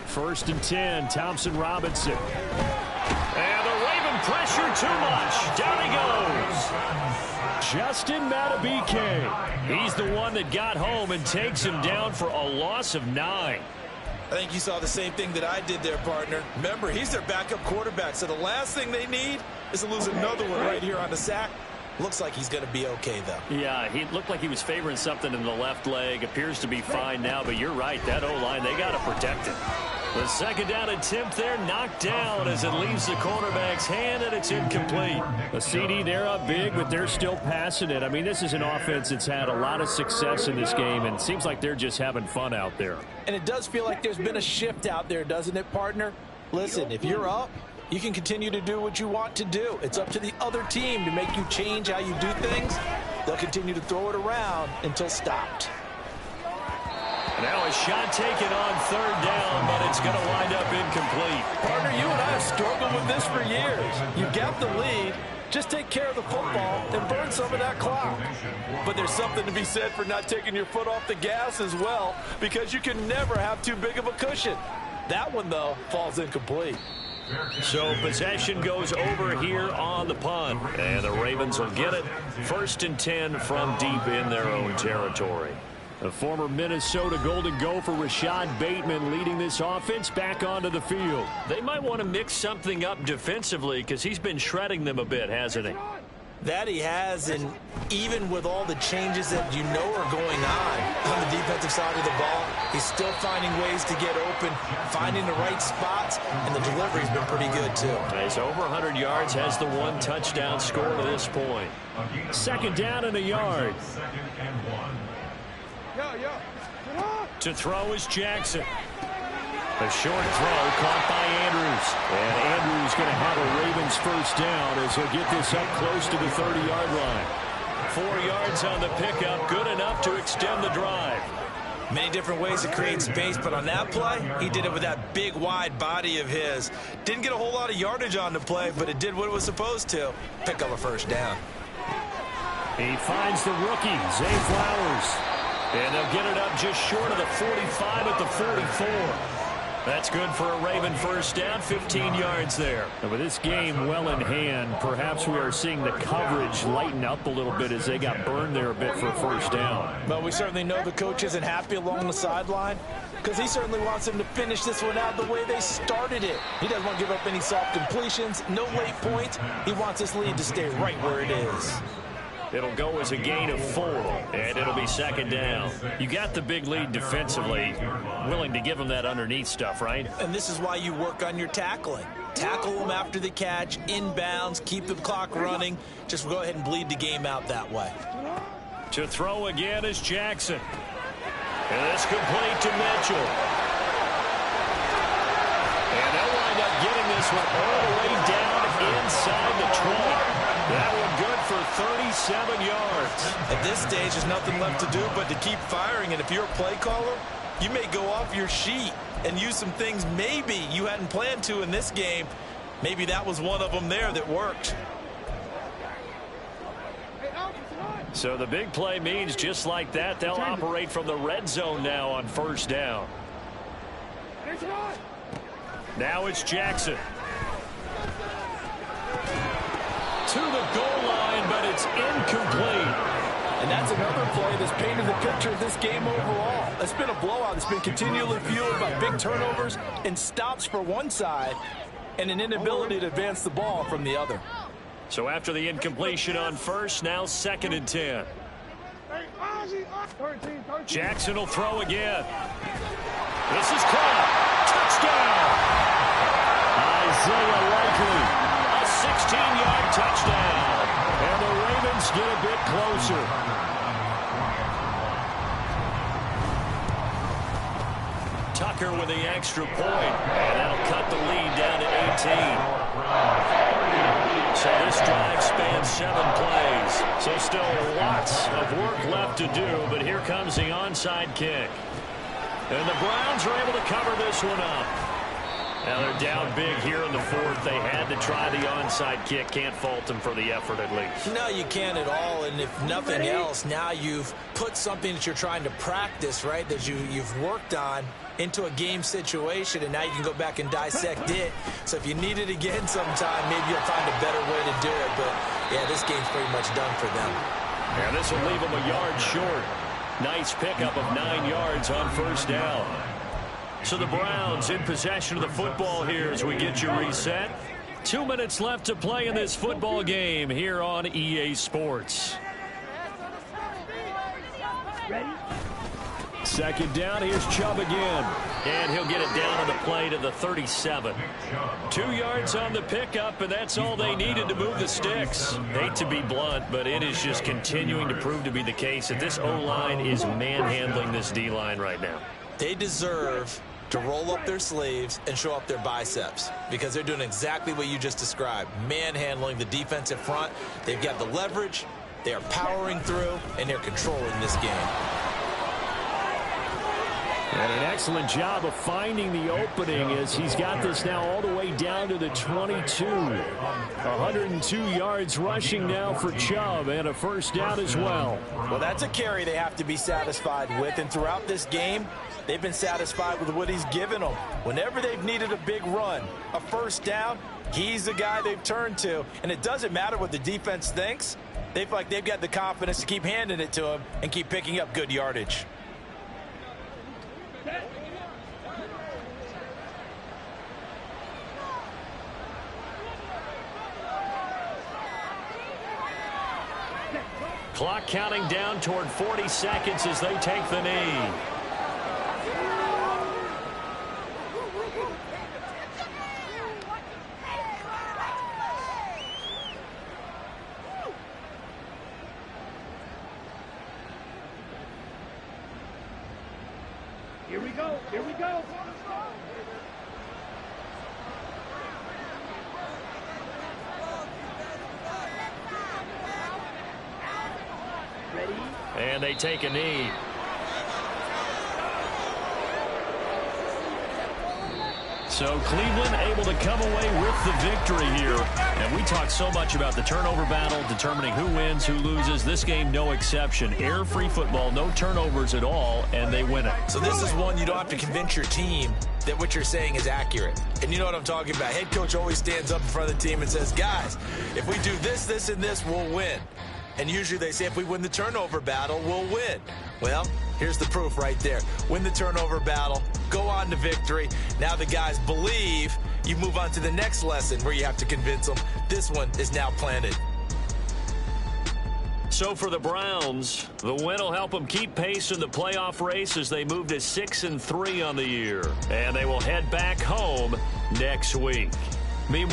B: 1st and 10, Thompson Robinson. And the Raven pressure too much. Down he goes. Justin Madubuike. He's the one that got home and takes him down for a loss of 9.
C: I think you saw the same thing that I did there, partner. Remember, he's their backup quarterback, so the last thing they need is to lose another one right here on the sack. Looks like he's going to be okay, though.
B: Yeah, he looked like he was favoring something in the left leg. Appears to be fine now, but you're right. That O-line, they got to protect it. The 2nd down attempt there knocked down as it leaves the quarterback's hand, and it's incomplete. The CD, they're up big, but they're still passing it. I mean, this is an offense that's had a lot of success in this game, and it seems like they're just having fun out there.
A: And it does feel like there's been a shift out there, doesn't it, partner? Listen, if you're up, you can continue to do what you want to do. It's up to the other team to make you change how you do things. They'll continue to throw it around until stopped.
B: Now a shot taken on 3rd down, but it's going to wind up incomplete.
A: Partner, you and I have struggled with this for years. You got the lead. Just take care of the football and burn some of that clock. But there's something to be said for not taking your foot off the gas as well, because you can never have too big of a cushion. That one, though, falls incomplete.
B: So possession goes over here on the punt, and the Ravens will get it. 1st and 10 from deep in their own territory. The former Minnesota Golden Gopher Rashad Bateman leading this offense back onto the field. They might want to mix something up defensively because he's been shredding them a bit, hasn't he?
A: That he has, and even with all the changes that you know are going on the defensive side of the ball, he's still finding ways to get open, finding the right spots, and the delivery's been pretty good too.
B: He's over 100 yards, has the 1 touchdown score to this point. 2nd down and a yard. To throw is Jackson. A short throw caught by Andrews. And Andrews going to have a Ravens 1st down as he'll get this up close to the 30-yard line. 4 yards on the pickup, good enough to extend the drive.
C: Many different ways to create space, but on that play, he did it with that big, wide body of his. Didn't get a whole lot of yardage on the play, but it did what it was supposed to. Pick up a 1st down.
B: He finds the rookie, Zay Flowers. And they'll get it up just short of the 45 at the 44. That's good for a Raven 1st down, 15 yards there. And with this game well in hand, perhaps we are seeing the coverage lighten up a little bit as they got burned there a bit for a 1st down.
A: But we certainly know the coach isn't happy along the sideline because he certainly wants them to finish this one out the way they started it. He doesn't want to give up any soft completions, no late points. He wants this lead to stay right where it is.
B: It'll go as a gain of 4, and it'll be 2nd down. You got the big lead defensively, willing to give them that underneath stuff, right?
A: And this is why you work on your tackling. tackle them after the catch, inbounds, keep the clock running. Just go ahead and bleed the game out that way.
B: To throw again is Jackson. And it's complete to Mitchell. And they'll wind up getting this one all the way down inside the 20. That one good for 37 yards.
A: At this stage, there's nothing left to do but to keep firing. And if you're a play caller, you may go off your sheet and use some things maybe you hadn't planned to in this game. Maybe that was one of them there that worked.
B: So the big play means just like that, they'll operate from the red zone now on first down. Now it's Jackson. To the goal line, but it's incomplete.
C: And that's another play that's painted the picture of this game overall. It's been a blowout. It's been continually fueled by big turnovers and stops for one side and an inability to advance the ball from the other.
B: So after the incompletion on first, now 2nd and 10. Jackson will throw again. This is caught. Touchdown. Isaiah Likely. A 16-yard touchdown. And the Ravens get a bit closer. Tucker with the extra point. And that'll cut the lead down to 18. So this drive spans 7 plays. So still lots of work left to do, but here comes the onside kick. And the Browns are able to cover this one up. Now they're down big here in the 4th. They had to try the onside kick. Can't fault them for the effort at least.
A: No, you can't at all. And if nothing else, now you've put something that you're trying to practice, right, that you've worked on into a game situation, and now you can go back and dissect it. So if you need it again sometime, maybe you'll find a better way to do it. But, yeah, this game's pretty much done for them.
B: And this will leave them a yard short. Nice pickup of 9 yards on first down. So the Browns in possession of the football here as we get you reset. 2 minutes left to play in this football game here on EA Sports.
G: Ready?
B: 2nd down, here's Chubb again. And he'll get it down on the play to the 37. 2 yards on the pickup, and that's all they needed to move the sticks. Hate to be blunt, but it is just continuing to prove to be the case that this O-line is manhandling this D-line right now.
A: They deserve to roll up their sleeves and show up their biceps because they're doing exactly what you just described, manhandling the defensive front. They've got the leverage, they are powering through, and they're controlling this game.
B: And an excellent job of finding the opening as he's got this now all the way down to the 22. 102 yards rushing now for Chubb and a first down as well.
C: Well, that's a carry they have to be satisfied with, and throughout this game, they've been satisfied with what he's given them. Whenever they've needed a big run, a first down, he's the guy they've turned to. And it doesn't matter what the defense thinks. They feel like they've got the confidence to keep handing it to him and keep picking up good yardage.
B: Clock counting down toward 40 seconds as they take the knee.
G: Here we go. Here we go. Ready?
B: And they take a knee. So Cleveland able to come away with the victory here. And we talked so much about the turnover battle, determining who wins, who loses. This game, no exception. Error-free football, no turnovers at all, and they win it.
A: So this is one you don't have to convince your team that what you're saying is accurate. And you know what I'm talking about. Head coach always stands up in front of the team and says, guys, if we do this, this, and this, we'll win. And usually they say if we win the turnover battle, we'll win. Well, here's the proof right there. Win the turnover battle, go on to victory. Now the guys believe. You move on to the next lesson where you have to convince them. This one is now planted.
B: So for the Browns, the win will help them keep pace in the playoff race as they move to 6-3 on the year. And they will head back home next week. Meanwhile,